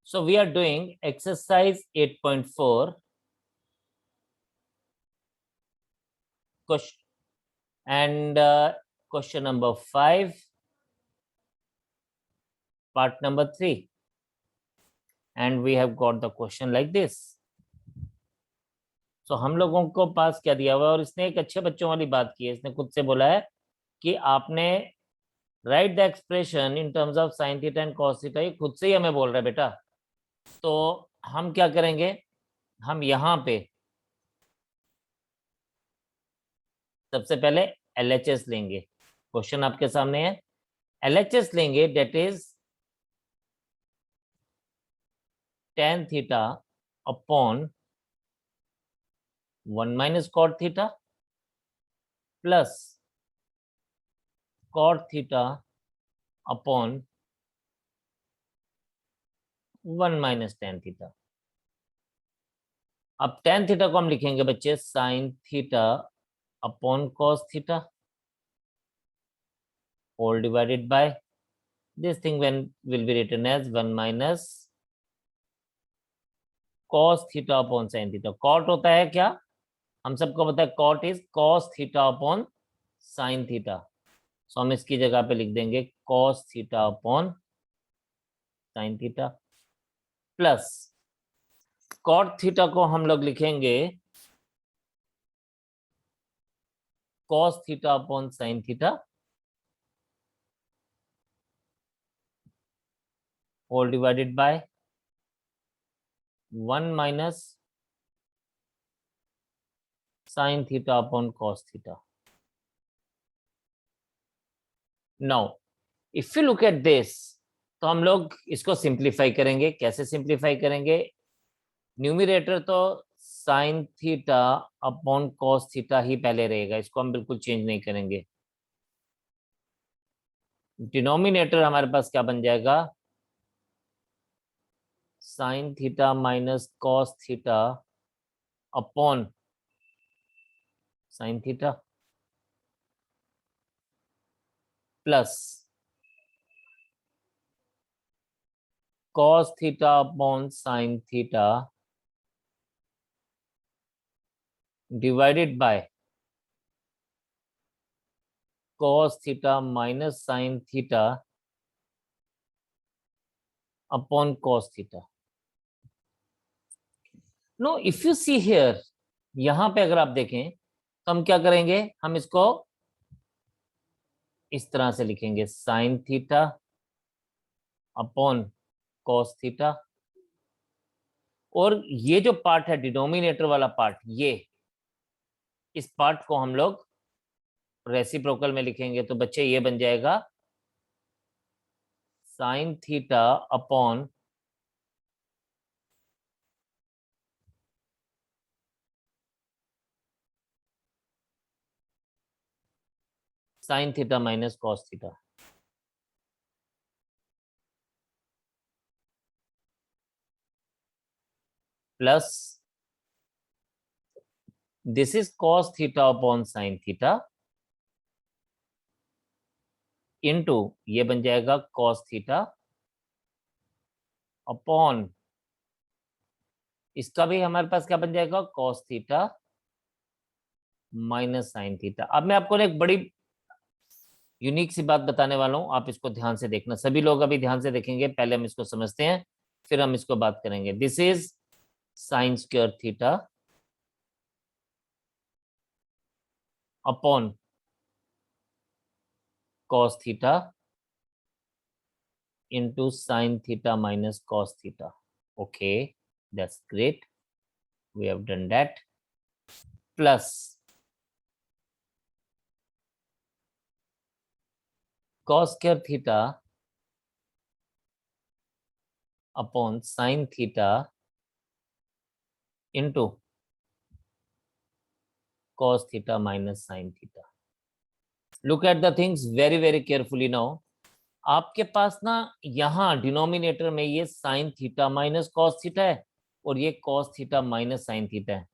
So we are doing exercise 8.4 question and question number 5 part number 3, and we have got the question like this. So हम लोगों को पास क्या दिया हुआ है, और इसने एक अच्छे बच्चों वाली बात की है। इसने खुद से बोला है कि आपने right the expression in terms of sine theta and cos theta. ये खुद से ही हमें बोल रहा है बेटा। तो हम क्या करेंगे, हम यहाँ पे सबसे पहले LHS लेंगे। क्वेश्चन आपके सामने है, LHS लेंगे, that is tan theta upon 1 minus cot theta plus cot theta upon 1 minus tan theta. अब tan थीटा को हम लिखेंगे बच्चे sine theta upon cos theta all divided by this thing when will be written as 1 minus cos theta upon sin theta। cot होता है क्या, हम सबको पता है cot is cos theta upon sin theta। सो हम इसकी जगह पे लिख देंगे cos theta upon sin theta plus cot theta को हम लोग लिखेंगे cos theta upon sin theta all divided by 1 minus sin theta upon cos theta। Now if you look at this, तो हम लोग इसको सिंप्लीफाई करेंगे। कैसे सिंप्लीफाई करेंगे, न्यूमरेटर तो sine theta upon cos theta ही पहले रहेगा, इसको हम बिल्कुल चेंज नहीं करेंगे। डिनोमिनेटर हमारे पास क्या बन जाएगा, sign theta minus cos theta upon sine theta plus cos theta upon sine theta divided by cos theta minus sin theta upon cos theta। No, if you see here, यहां पे अगर आप देखें तो हम क्या करेंगे, हम इसको इस तरह से लिखेंगे sin theta upon cos theta, और ये जो पार्ट है डिनोमिनेटर वाला पार्ट, ये इस पार्ट को हम लोग रेसिप्रोकल में लिखेंगे। तो बच्चे ये बन जाएगा sign theta upon sine theta minus cos theta plus this is cos theta upon sine theta into ये बन जाएगा कॉस थीटा अपॉन, इसका भी हमारे पास क्या बन जाएगा, cos theta minus sine theta. अब मैं आपको एक बड़ी यूनिक सी बात बताने वाला हूं, आप इसको ध्यान से देखना। सभी लोग अभी ध्यान से देखेंगे, पहले हम इसको समझते हैं फिर हम इसको बात करेंगे। This is sine square theta upon cos theta into sin theta minus cos theta। Okay, that's great, we have done that। plus cos square theta upon sin theta into cos theta minus sin theta। Look at the things very very carefully now। आपके पास ना यहाँ denominator में ये sign theta minus cos theta है और ये cos theta minus sine theta है।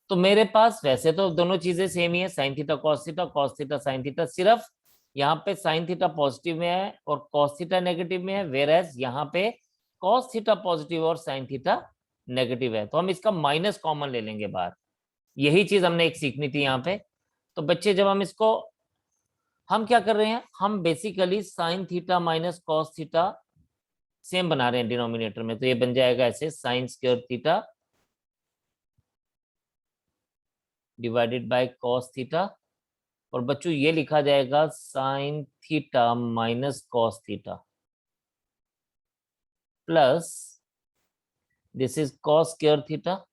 तो मेरे पास वैसे तो दोनों चीजें सेम ही है, sine theta cos theta sine theta, सिर्फ यहाँ पे साइन थीटा पॉजिटिव में है और कॉस थीटा नेगेटिव में है, वेयर एज यहाँ पे कॉस थीटा पॉजिटिव और साइन थीटा नेगेटिव है, तो हम इसका माइनस कॉमन ले लेंगे बाहर। यही चीज हमने एक सीखनी थी यहाँ पे। तो बच्चे जब हम इसको, हम क्या कर रहे हैं, हम basically sign theta minus cos theta same बना रहे हैं डिनोमिनेटर में, तो ये बन जाएगा ऐसे sign square theta divided by cos theta, और बच्चों ये लिखा जाएगा sign theta minus cos theta plus this is cos square theta,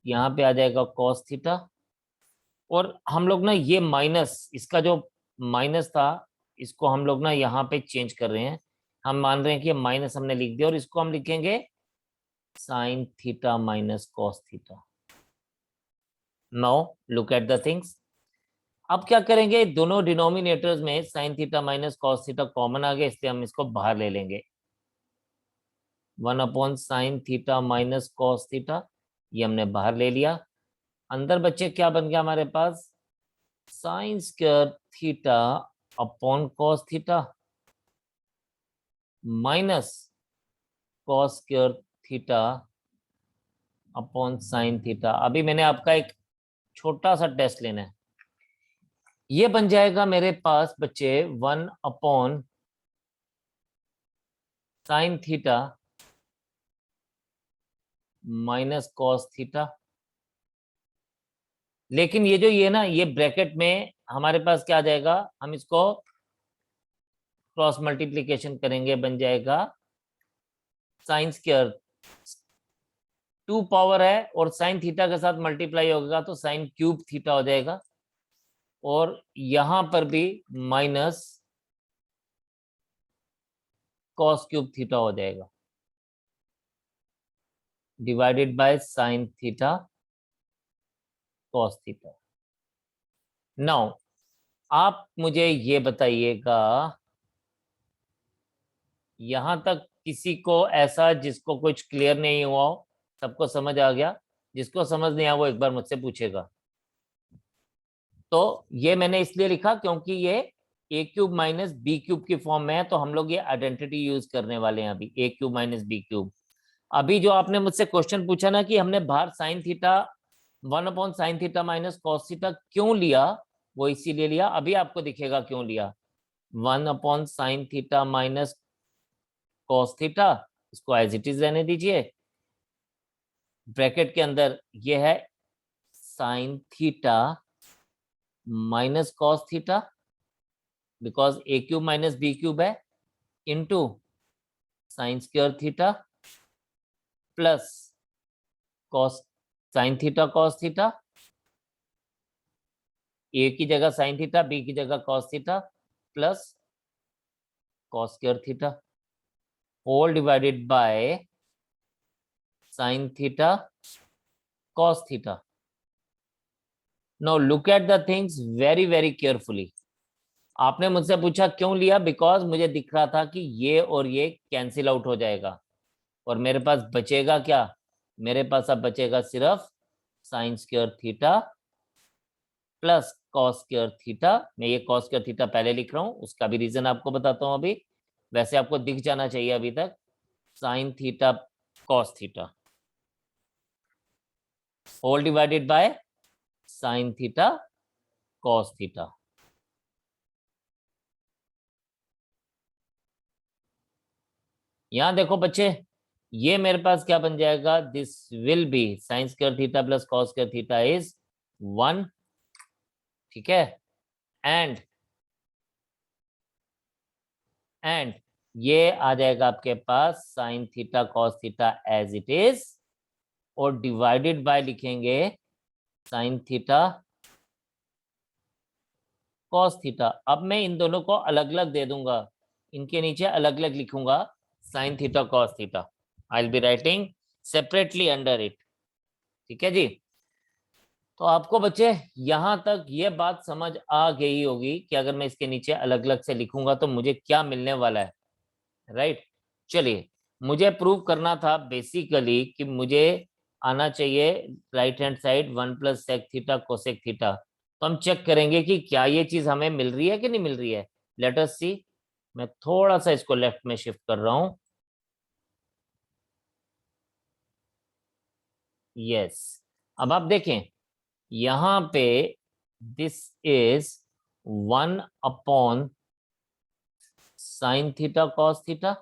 यहाँ पे आ जाएगा कॉस थीटा, और हम लोग ना ये माइनस, इसका जो माइनस था इसको हम लोग ना यहाँ पे चेंज कर रहे हैं। हम मान रहे हैं कि माइनस हमने लिख दिया और इसको हम लिखेंगे sine theta minus cos theta. Now look at the things. अब क्या करेंगे, दोनों डिनोमिनेटर्स में sine theta minus cos theta common आ गया, इसलिए हम इसको बाहर ले लेंगे। 1 sine theta minus cos theta, ये हमने बाहर ले लिया। अंदर बच्चे क्या बन गया हमारे पास, sine square theta upon cos theta minus cos square theta upon sine theta. अभी मैंने आपका एक छोटा सा टेस्ट लेना है। ये बन जाएगा मेरे पास बच्चे 1 sine theta minus cos theta, लेकिन ये जो ये ना, ये ब्रैकेट में हमारे पास क्या आ जाएगा, हम इसको क्रॉस मल्टीप्लीकेशन करेंगे, बन जाएगा साइन स्क्वायर 2 पावर है और साइन थीटा के साथ मल्टीप्लाई होगा तो साइन क्यूब थीटा हो जाएगा, और यहां पर भी माइनस कॉस क्यूब थीटा हो जाएगा divided by sine theta cos theta. Now आप मुझे ये बताइएगा, यहां तक किसी को ऐसा जिसको कुछ क्लियर नहीं हुआ हो, सबको समझ आ गया? जिसको समझ नहीं आया वो एक बार मुझसे पूछेगा। तो ये मैंने इसलिए लिखा क्योंकि ये ए क्यूब माइनस बी क्यूब की फॉर्म में है, तो हम लोग ये आइडेंटिटी यूज करने वाले हैं अभी, ए क्यूब माइनस बी क्यूब। अभी जो आपने मुझसे क्वेश्चन पूछा ना कि हमने बाहर sine theta 1 sine theta minus cos theta क्यों लिया, वो इसीलिए लिया, अभी आपको दिखेगा क्यों लिया। 1 sine theta minus cos theta, इसको एज इट इज रहने दीजिए, ब्रैकेट के अंदर ये है sine theta minus cos theta, because a cube minus b cube है, into sine square theta plus cos sine theta cos theta, a की जगह साइन थीटा, बी की जगह cos theta, plus cos square theta whole divided by sine theta cos theta. Now look at the things very very carefully. आपने मुझसे पूछा क्यों लिया, because मुझे दिख रहा था कि ये और ये कैंसिल आउट हो जाएगा और मेरे पास बचेगा क्या, मेरे पास अब बचेगा सिर्फ sign square theta plus cos square theta. मैं ये कॉस स्क्वायर थीटा पहले लिख रहा हूं, उसका भी रीजन आपको बताता हूं अभी, वैसे आपको दिख जाना चाहिए अभी तक, sine theta cos theta whole divided by sine theta cos theta. यहां देखो बच्चे, ये मेरे पास क्या बन जाएगा, this will be sine square theta plus cos square theta is 1, ठीक है, एंड ये आ जाएगा आपके पास sine theta cos theta as it is, और डिवाइडेड बाय लिखेंगे साइन थीटा कॉस थीटा। अब मैं इन दोनों को अलग अलग दे दूंगा, इनके नीचे अलग अलग लिखूंगा sign theta cos theta, I will be writing separately under it, ठीक है जी। तो आपको बच्चे यहां तक ये बात समझ आ गई होगी कि अगर मैं इसके नीचे अलग अलग से लिखूंगा तो मुझे क्या मिलने वाला है, राइट। चलिए, मुझे प्रूव करना था बेसिकली कि मुझे आना चाहिए right hand side 1 plus sec theta cosec theta. तो हम चेक करेंगे कि क्या ये चीज हमें मिल रही है कि नहीं मिल रही है। लेट अस सी। मैं थोड़ा सा इसको लेफ्ट में शिफ्ट कर रहा हूं। यस, अब आप देखें यहां पे this is 1 sine theta cos theta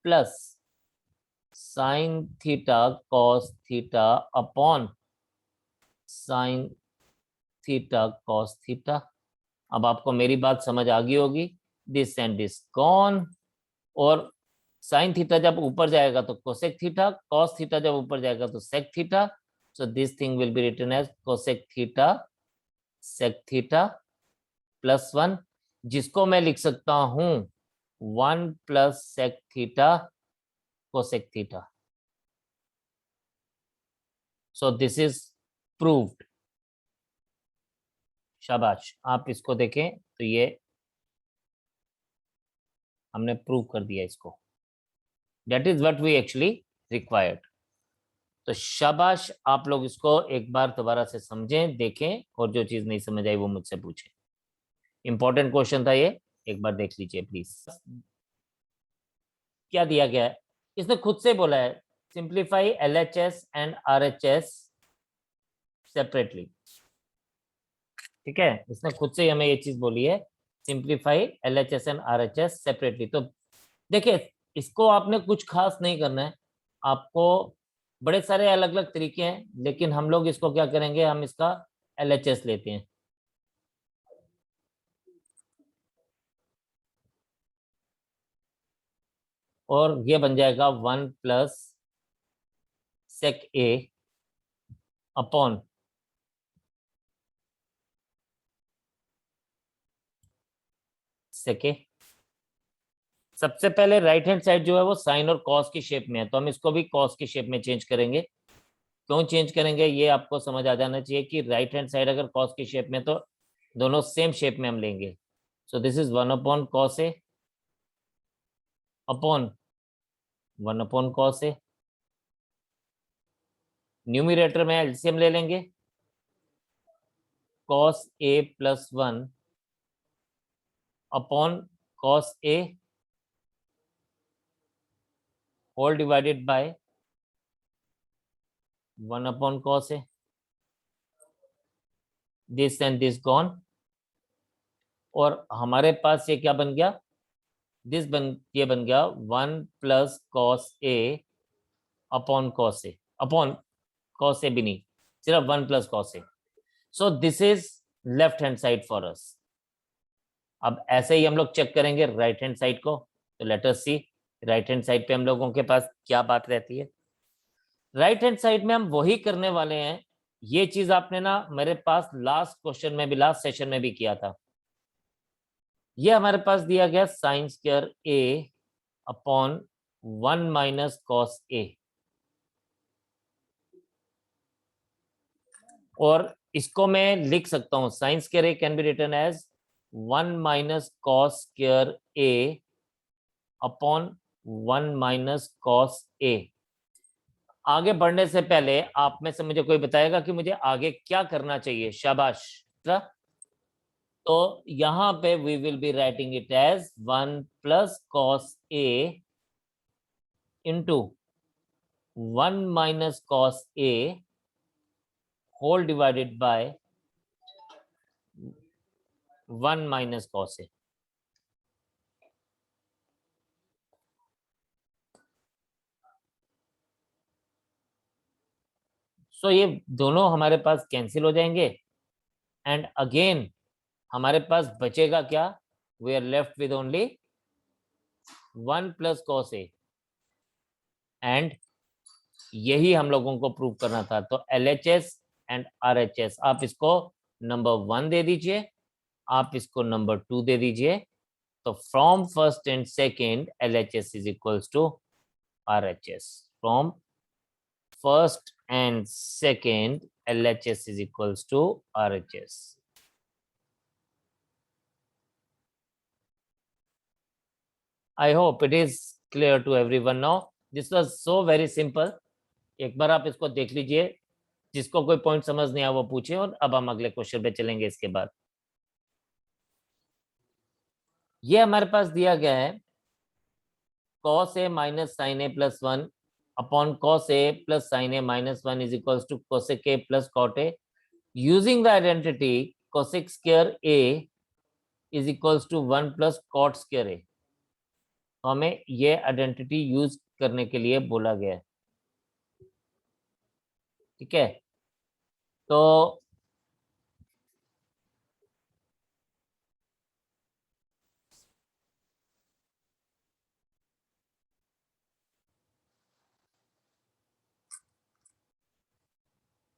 plus sign theta cos theta upon sine theta cos theta. अब आपको मेरी बात समझ आ गई होगी। दिस एंड दिस गॉन, और साइन थीटा जब ऊपर जाएगा तो कोसेक थीटा, कॉस थीटा जब ऊपर जाएगा तो sec theta. So this thing will be written as cosec theta sec theta +1, जिसको मैं लिख सकता हूं 1 plus sec theta cosec theta. So this is proved. शाबाश, आप इसको देखें तो ये हमने प्रूव कर दिया इसको। That is what we actually required. तो शाबाश, आप लोग इसको एक बार दोबारा से समझें, देखें, और जो चीज नहीं समझ आई वो मुझसे पूछें। इंपॉर्टेंट क्वेश्चन था ये, एक बार देख लीजिए प्लीज। क्या दिया गया है, इसने खुद से बोला है simplify LHS and RHS separately. ठीक है, इसने खुद से हमें ये चीज बोली है, simplify LHS and RHS separately. तो देखिए, इसको आपने कुछ खास नहीं करना है, आपको बड़े सारे अलग अलग तरीके हैं, लेकिन हम लोग इसको क्या करेंगे, हम इसका LHS लेते हैं। और ये बन जाएगा 1 प्लस सेक ए अपॉन सेक ए। सबसे पहले राइट हैंड साइड जो है वो साइन और कॉस की शेप में है, तो हम इसको भी कॉस की शेप में चेंज करेंगे। क्यों चेंज करेंगे ये आपको समझ आ जाना चाहिए कि राइट हैंड साइड अगर कॉस की शेप में, तो दोनों सेम शेप में हम लेंगे। So this is 1 upon cos A upon 1 upon cos A. Numerator में एलसीएम ले लेंगे, cos A +1 upon cos A whole divided by 1 upon cos A. This and this gone, और हमारे पास ये क्या बन गया, ये बन गया 1 plus cos A upon cos A, upon cos ए भी नहीं, सिर्फ 1 plus cos a. So this is left hand side for us. अब ऐसे ही हम लोग चेक करेंगे राइट हैंड साइड को। तो लेट अस सी राइट हैंड साइड पे हम लोगों के पास क्या बात रहती है। राइट हैंड साइड में हम वही करने वाले हैं, ये चीज आपने ना मेरे पास लास्ट क्वेश्चन में भी, लास्ट सेशन में भी किया था। ये हमारे पास दिया गया sine square a upon 1 minus cos a, और इसको मैं लिख सकता हूं sine square a can be written as 1 minus cos square a upon 1 minus cos a. आगे बढ़ने से पहले आप में से मुझे कोई बताएगा कि मुझे आगे क्या करना चाहिए। शाबाश। तो यहां पे we will be writing it as 1 plus cos A into 1 minus cos A whole divided by 1 minus cos a. So ये दोनों हमारे पास कैंसिल हो जाएंगे, एंड अगेन हमारे पास बचेगा क्या, we are left with only 1 plus cos A, and यही हम लोगों को प्रूव करना था। तो LHS एंड RHS आप इसको नंबर 1 दे दीजिए, आप इसको नंबर 2 दे दीजिए। तो from first and second LHS is equals to RHS। From first and second LHS is equals to RHS. I hope it is clear to everyone now. This was so very simple. एक बार आप इसको देख लीजिए, जिसको कोई point समझ नहीं आया वो पूछे, और अब हम अगले क्वेश्चन पे चलेंगे इसके बाद। ये हमारे पास दिया गया है cos a minus sine a plus one upon cos a plus sine a minus one is equals to cosec a plus cot a using the identity cosec square a is equals to one plus cot square a. तो हमें ये identity use करने के लिए बोला गया है। ठीक है, तो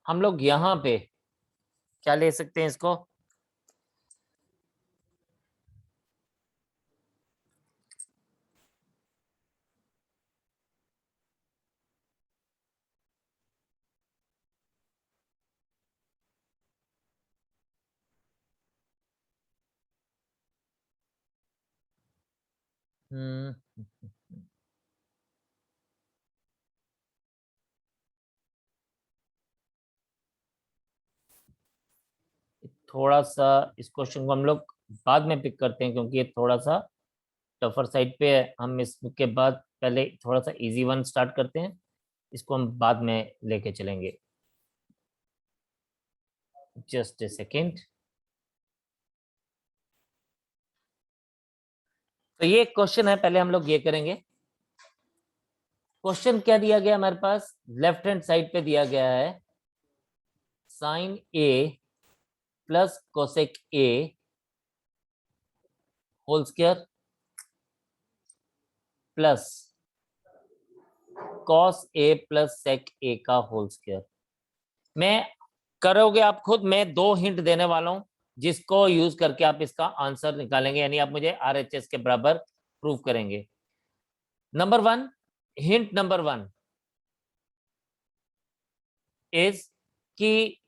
हम लोग यहाँ पे क्या ले सकते हैं इसको, थोड़ा सा इस क्वेश्चन को हम लोग बाद में पिक करते हैं क्योंकि ये थोड़ा सा टफर साइड पे है। हम इसके बाद पहले थोड़ा सा इजी वन स्टार्ट करते हैं, इसको हम बाद में लेके चलेंगे। Just a second. तो ये क्वेश्चन है, पहले हम लोग ये करेंगे। क्वेश्चन क्या दिया गया हमारे पास, लेफ्ट हैंड साइड पे दिया गया है sine a plus cosec a whole square plus cos a plus sec a का होल स्क्वायर। मैं करोगे आप खुद, मैं दो हिंट देने वाला हूं जिसको यूज करके आप इसका आंसर निकालेंगे, यानी आप मुझे आरएचएस के बराबर प्रूव करेंगे। Number one, hint number one is कि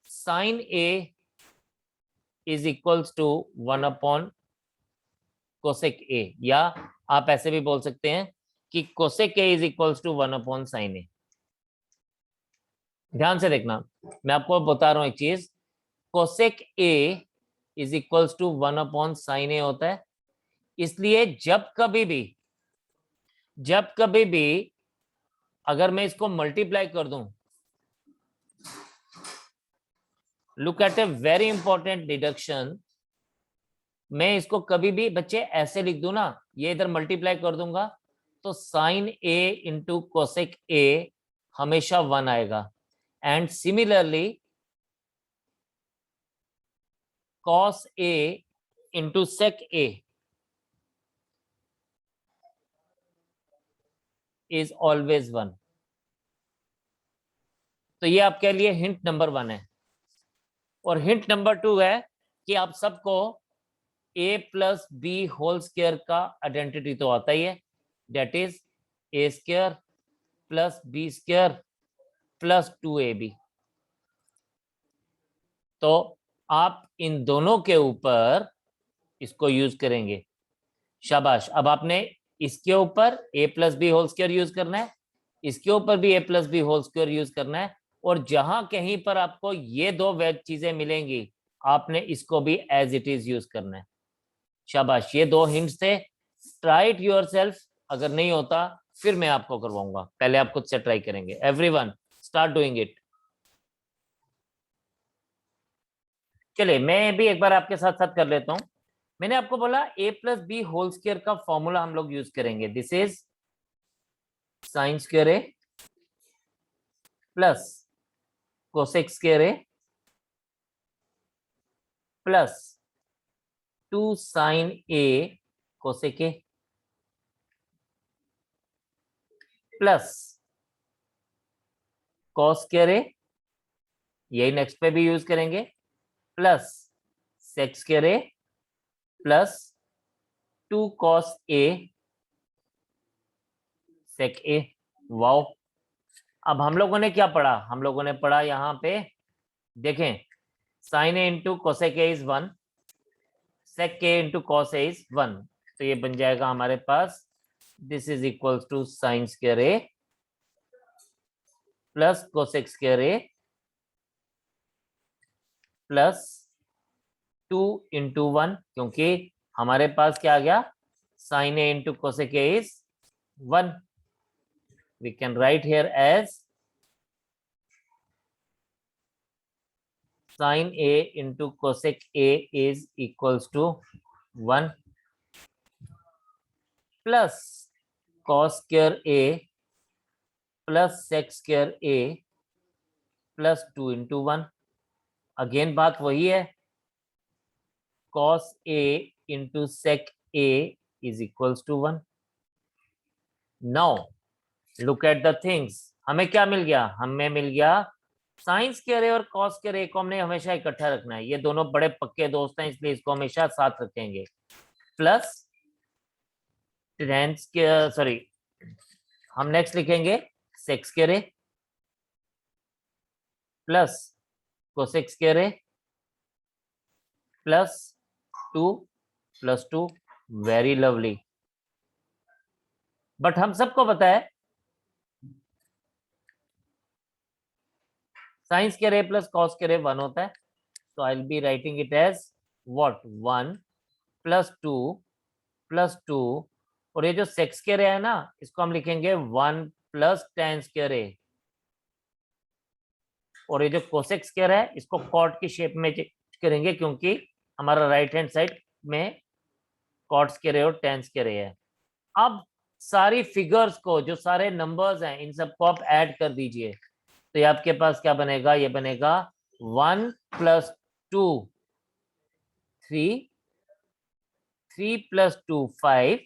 sine a is equals to one upon cosec a, या आप ऐसे भी बोल सकते हैं कि cosec a is equals to one upon sine a. ध्यान से देखना, मैं आपको बता रहा हूं एक चीज, cosec a is equals to one upon sine a होता है। इसलिए जब कभी भी अगर मैं इसको मल्टीप्लाई कर दूं, look at a very important deduction, मैं इसको कभी भी बच्चे ऐसे लिख दूं ना, ये इधर मल्टीप्लाई कर दूंगा तो sine A into cosec A हमेशा वन आएगा, and similarly cos A into sec A is always one. तो ये आपके लिए हिंट नंबर वन है। और हिंट नंबर टू है कि आप सबको A plus B whole square का आइडेंटिटी तो आता ही है, that is A square plus B square plus two A B. तो आप इन दोनों के ऊपर इसको यूज करेंगे। शाबाश, अब आपने इसके ऊपर a plus B whole square use करना है, इसके ऊपर भी a plus B whole square use करना है, और जहां कहीं पर आपको ये दो वैध चीजें मिलेंगी आपने इसको भी एज इट इज यूज करना है। शाबाश, ये दो हिंट्स थे, ट्राई इट योरसेल्फ। अगर नहीं होता फिर मैं आपको करवाऊंगा, पहले आप खुद से ट्राई करेंगे। Everyone start doing it. चलिए मैं भी एक बार आपके साथ साथ कर लेता हूं। मैंने आपको बोला a plus B whole square का फॉर्मूला हम लोग यूज करेंगे। This is sine square A plus cosec square A plus two sine a cosec a plus cos square a, यही नेक्स्ट पे भी यूज करेंगे, plus sec square A plus two cos a sec a. Wow, अब हम लोगों ने क्या पढ़ा, हम लोगों ने पढ़ा यहाँ पे देखें, sine A into cosec a is one, sec a into cos a is one. तो ये बन जाएगा हमारे पास this is equals to sine square A plus cosec square A plus two into one, क्योंकि हमारे पास क्या आ गया, sine A into cosec a is 1. We can write here as sine A into cosec a is equals to 1 plus cos square A plus sec square A plus 2 into 1. Again बात वही है, cos A into sec A is equals to 1. Now look at the things. हमें क्या मिल गया, हमें मिल गया sine square ए और cos square ए को हमने हमेशा इकट्ठा रखना है, ये दोनों बड़े पक्के दोस्त हैं इसलिए इसको हमेशा साथ रखेंगे. प्लस टेन स्क्वायर, सॉरी हम नेक्स्ट लिखेंगे sec square A plus cosec square A plus 2 plus 2. Very lovely. But हम सबको पता है sine square A plus cos square A 1 होता है, तो I will be writing it as what 1 plus 2 plus 2, और ये जो सेक स्क्वायर है ना इसको हम लिखेंगे 1 प्लस टेन स्क्वायर ए, और ये जो कोसेक स्क्वायर है इसको कॉट की शेप में करेंगे क्योंकि हमारा राइट हैंड साइड में कॉट स्क्वायर ए और टेन स्क्वायर ए है. अब सारी फिगर्स को, जो सारे नंबर्स हैं इन सबको आप ऐड कर दीजिए, तो ये आपके पास क्या बनेगा, ये बनेगा 1 प्लस 2 3, 3 प्लस 2 5,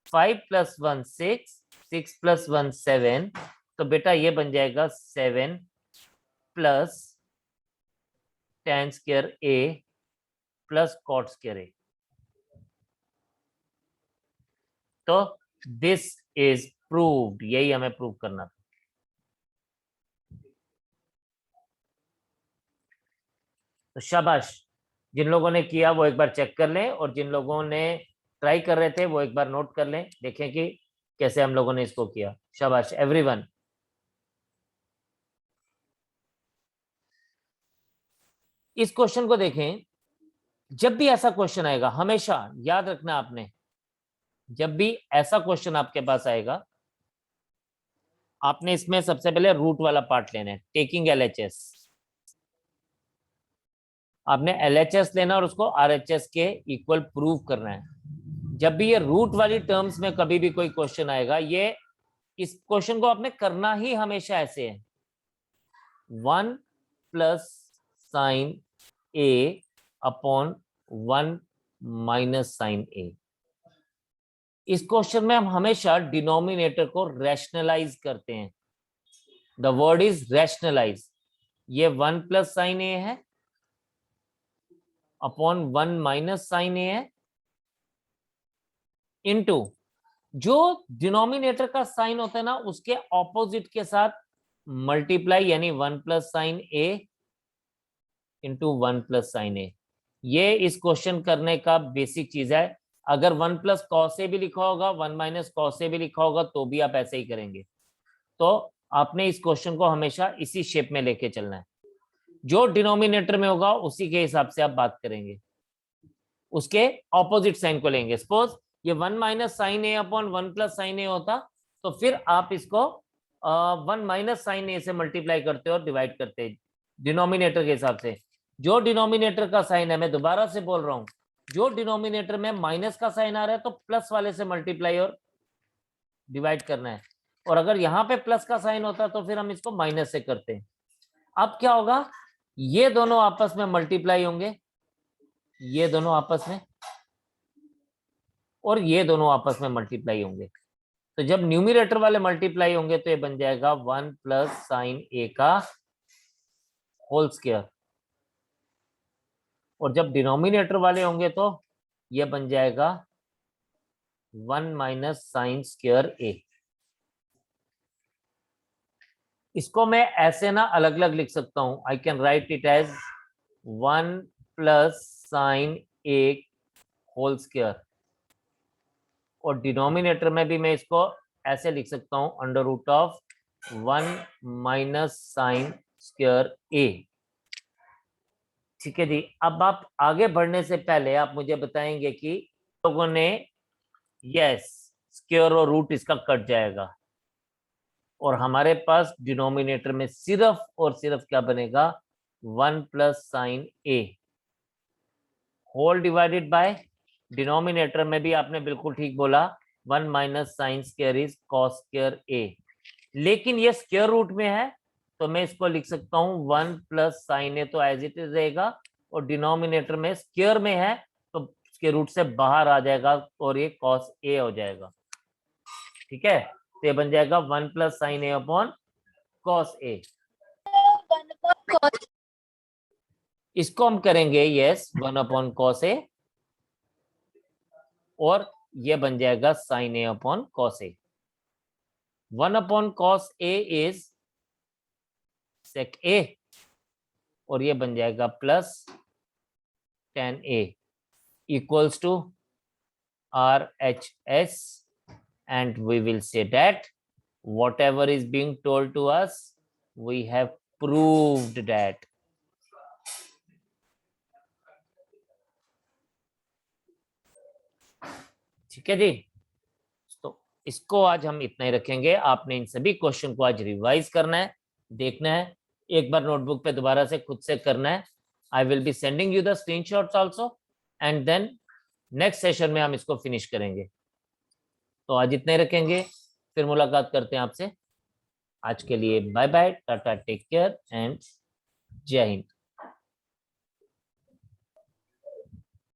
5 प्लस 1 6, 6 प्लस 1 7. तो बेटा ये बन जाएगा 7 plus ten square A plus cot square a. तो दिस इज प्रूव्ड, यही हमें प्रूव करना था. तो शाबाश, जिन लोगों ने किया वो एक बार चेक कर लें, और जिन लोगों ने ट्राई कर रहे थे वो एक बार नोट कर लें, देखें कि कैसे हम लोगों ने इसको किया. शाबाश एवरीवन. इस क्वेश्चन को देखें, जब भी ऐसा क्वेश्चन आएगा हमेशा याद रखना आपने, जब भी ऐसा क्वेश्चन आपके पास आएगा आपने इसमें सबसे पहले रूट वाला पार्ट लेना है, टेकिंग एलएचएस. आपने एलएचएस लेना और उसको आरएचएस के इक्वल प्रूव करना है. जब भी ये रूट वाली टर्म्स में कभी भी कोई क्वेश्चन आएगा, ये इस क्वेश्चन को आपने करना ही हमेशा ऐसे है, 1 plus sine a upon 1 minus sine ए. इस क्वेश्चन में हम हमेशा डिनोमिनेटर को रैशनलाइज करते हैं. The word is rationalise. ये 1 प्लस साइन ए है अपॉन 1 माइनस साइन ए है, इनटू जो डिनोमिनेटर का साइन होता है ना उसके ऑपोजिट के साथ मल्टीप्लाई, यानी 1 प्लस साइन ए इंटू 1 प्लस साइन ए. ये इस क्वेश्चन करने का बेसिक चीज है. अगर 1 प्लस कॉस ए भी लिखा होगा, 1 माइनस कॉस ए भी लिखा होगा, तो भी आप ऐसे ही करेंगे. तो आपने इस क्वेश्चन को हमेशा इसी शेप में लेके चलना है. जो डिनोमिनेटर में होगा उसी के हिसाब से आप बात करेंगे, उसके ऑपोजिट साइन को लेंगे. सपोज ये 1 minus sine a upon 1 plus sine a होता, तो फिर आप इसको 1 माइनस साइन ए से मल्टीप्लाई करते और डिवाइड करते डिनोमिनेटर के हिसाब से. जो डिनोमिनेटर का साइन है, मैं दोबारा से बोल रहा हूं, जो डिनोमिनेटर में माइनस का साइन आ रहा है तो प्लस वाले से मल्टीप्लाई और डिवाइड करना है, और अगर यहाँ पे प्लस का साइन होता है तो फिर हम इसको माइनस से करते हैं. अब क्या होगा, ये दोनों आपस में मल्टीप्लाई होंगे, ये दोनों आपस में, और ये दोनों आपस में मल्टीप्लाई होंगे. तो जब न्यूमरेटर वाले मल्टीप्लाई होंगे तो ये बन जाएगा 1 प्लस साइन ए का होल स्क्वायर, और जब डिनोमिनेटर वाले होंगे तो ये बन जाएगा 1 माइनस साइन स्क्वायर ए. इसको मैं ऐसे ना अलग अलग लिख सकता हूं. I can write it as 1 plus sine a whole square, और डिनोमिनेटर में भी मैं इसको ऐसे लिख सकता हूं, under root of 1 minus sine square a. ठीक है जी। अब आप आगे बढ़ने से पहले आप मुझे बताएंगे कि लोगों ने यस स्क्वायर और रूट इसका कट जाएगा और हमारे पास डिनोमिनेटर में सिर्फ और सिर्फ क्या बनेगा 1 plus sine a whole divided by denominator में भी आपने बिल्कुल ठीक बोला 1 minus sine square is cos square a, लेकिन ये स्क्वायर रूट में है तो मैं इसको लिख सकता हूं 1 प्लस साइन ए तो एज इट इज रहेगा और डिनोमिनेटर में स्क्वायर में है तो इसके रूट से बाहर आ जाएगा और ये कॉस ए हो जाएगा। ठीक है, तो ये बन जाएगा 1 plus sine a upon cos ए। इसको हम करेंगे यस 1 अपॉन कॉस ए और ये बन जाएगा sine a upon cos A. 1 upon cos a is sec a और ये बन जाएगा plus tan a equals to R H S and we will say that whatever is being told to us we have proved that। ठीक है जी, तो इसको आज हम इतना ही रखेंगे। आपने इन सभी क्वेश्चन को आज रिवाइज करना है, देखना है, एक बार नोटबुक पे दोबारा से खुद से करना है। I will be sending you the screenshots also and then next session में हम इसको फिनिश करेंगे। तो आज इतना ही रखेंगे, फिर मुलाकात करते हैं आपसे। आज के लिए bye bye, tata, take care and जय हिंद।